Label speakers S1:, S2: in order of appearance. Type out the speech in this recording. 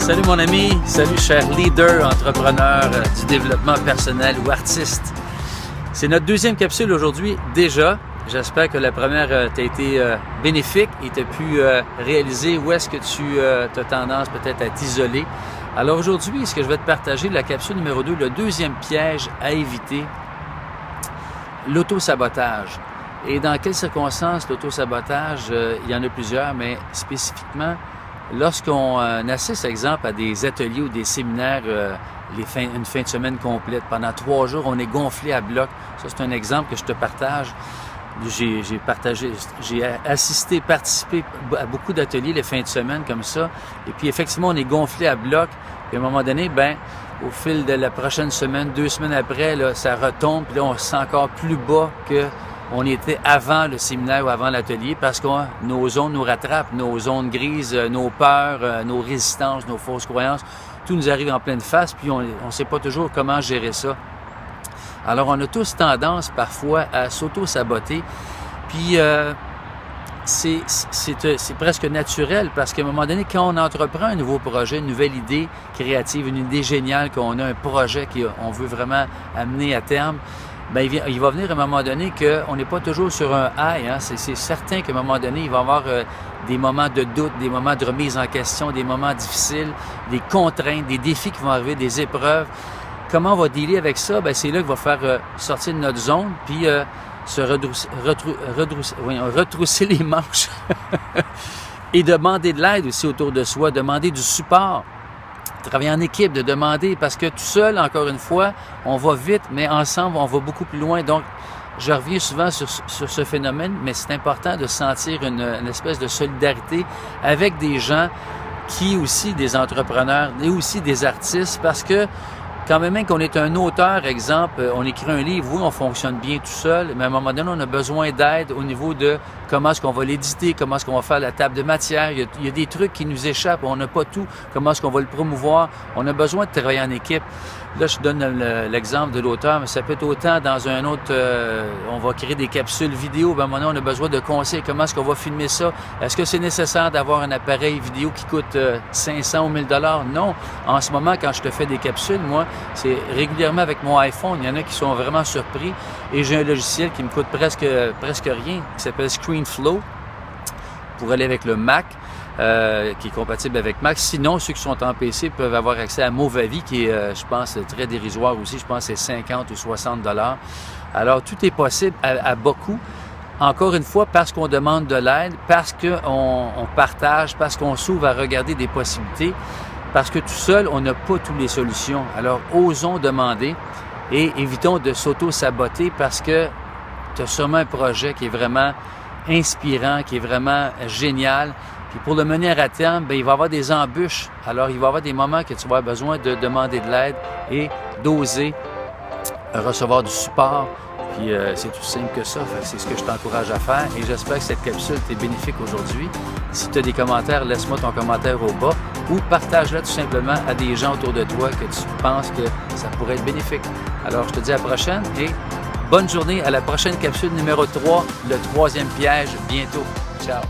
S1: Salut mon ami, salut cher leader, entrepreneur du développement personnel ou artiste. C'est notre deuxième capsule aujourd'hui déjà. J'espère que la première t'a été bénéfique et t'as pu réaliser où est-ce que tu as tendance peut-être à t'isoler. Alors aujourd'hui, ce que je vais te partager, la capsule numéro 2, le deuxième piège à éviter, l'auto-sabotage. Et dans quelles circonstances l'auto-sabotage? Il y en a plusieurs, mais spécifiquement, lorsqu'on assiste, exemple, à des ateliers ou des séminaires, une fin de semaine complète, pendant 3 jours, on est gonflé à bloc. Ça, c'est un exemple que je te partage. J'ai assisté, participé à beaucoup d'ateliers les fins de semaine comme ça. Et puis, effectivement, on est gonflé à bloc. Puis, à un moment donné, au fil de la prochaine semaine, 2 semaines après, là, ça retombe. Puis là, on se sent encore plus bas qu'on était avant le séminaire ou avant l'atelier parce que nos zones nous rattrapent, nos zones grises, nos peurs, nos résistances, nos fausses croyances. Tout nous arrive en pleine face, puis on ne sait pas toujours comment gérer ça. Alors, on a tous tendance parfois à s'auto-saboter, puis c'est presque naturel parce qu'à un moment donné, quand on entreprend un nouveau projet, une nouvelle idée créative, une idée géniale, qu'on a un projet qu'on veut vraiment amener à terme, il va venir à un moment donné qu'on n'est pas toujours sur un high. Hein? C'est certain qu'à un moment donné, il va y avoir des moments de doute, des moments de remise en question, des moments difficiles, des contraintes, des défis qui vont arriver, des épreuves. Comment on va dealer avec ça? C'est là qu'il va faire sortir de notre zone, puis se retrousser les manches et demander de l'aide aussi autour de soi, demander du support. Travailler en équipe, de demander, parce que tout seul, encore une fois, on va vite, mais ensemble, on va beaucoup plus loin. Donc, je reviens souvent sur ce phénomène, mais c'est important de sentir une espèce de solidarité avec des gens qui aussi, des entrepreneurs et aussi des artistes, parce que quand même qu'on est un auteur, exemple, on écrit un livre, oui, on fonctionne bien tout seul, mais à un moment donné, on a besoin d'aide au niveau de comment est-ce qu'on va l'éditer, comment est-ce qu'on va faire la table de matière. Il y a des trucs qui nous échappent, on n'a pas tout. Comment est-ce qu'on va le promouvoir? On a besoin de travailler en équipe. Là, je donne l'exemple de l'auteur, mais ça peut être autant dans un autre... on va créer des capsules vidéo. À un moment donné, on a besoin de conseils. Comment est-ce qu'on va filmer ça? Est-ce que c'est nécessaire d'avoir un appareil vidéo qui coûte 500 ou 1000 $? Non. En ce moment, quand je te fais des capsules, moi, c'est régulièrement avec mon iPhone. Il y en a qui sont vraiment surpris. Et j'ai un logiciel qui me coûte presque rien, qui s'appelle ScreenFlow, pour aller avec le Mac. Qui est compatible avec Mac. Sinon, ceux qui sont en PC peuvent avoir accès à Movavi, qui est, je pense, très dérisoire aussi. Je pense que c'est 50 ou 60 $. Alors, tout est possible à bas coût. Encore une fois, parce qu'on demande de l'aide, parce qu'on partage, parce qu'on s'ouvre à regarder des possibilités, parce que tout seul, on n'a pas toutes les solutions. Alors, osons demander et évitons de s'auto-saboter parce que tu as sûrement un projet qui est vraiment inspirant, qui est vraiment génial. Puis pour le mener à terme, il va y avoir des embûches. Alors, il va y avoir des moments que tu vas avoir besoin de demander de l'aide et d'oser recevoir du support. Puis c'est tout simple que ça. C'est ce que je t'encourage à faire. Et j'espère que cette capsule t'est bénéfique aujourd'hui. Si tu as des commentaires, laisse-moi ton commentaire au bas ou partage-la tout simplement à des gens autour de toi que tu penses que ça pourrait être bénéfique. Alors, je te dis à la prochaine et bonne journée à la prochaine capsule numéro 3, le 3e piège, bientôt. Ciao!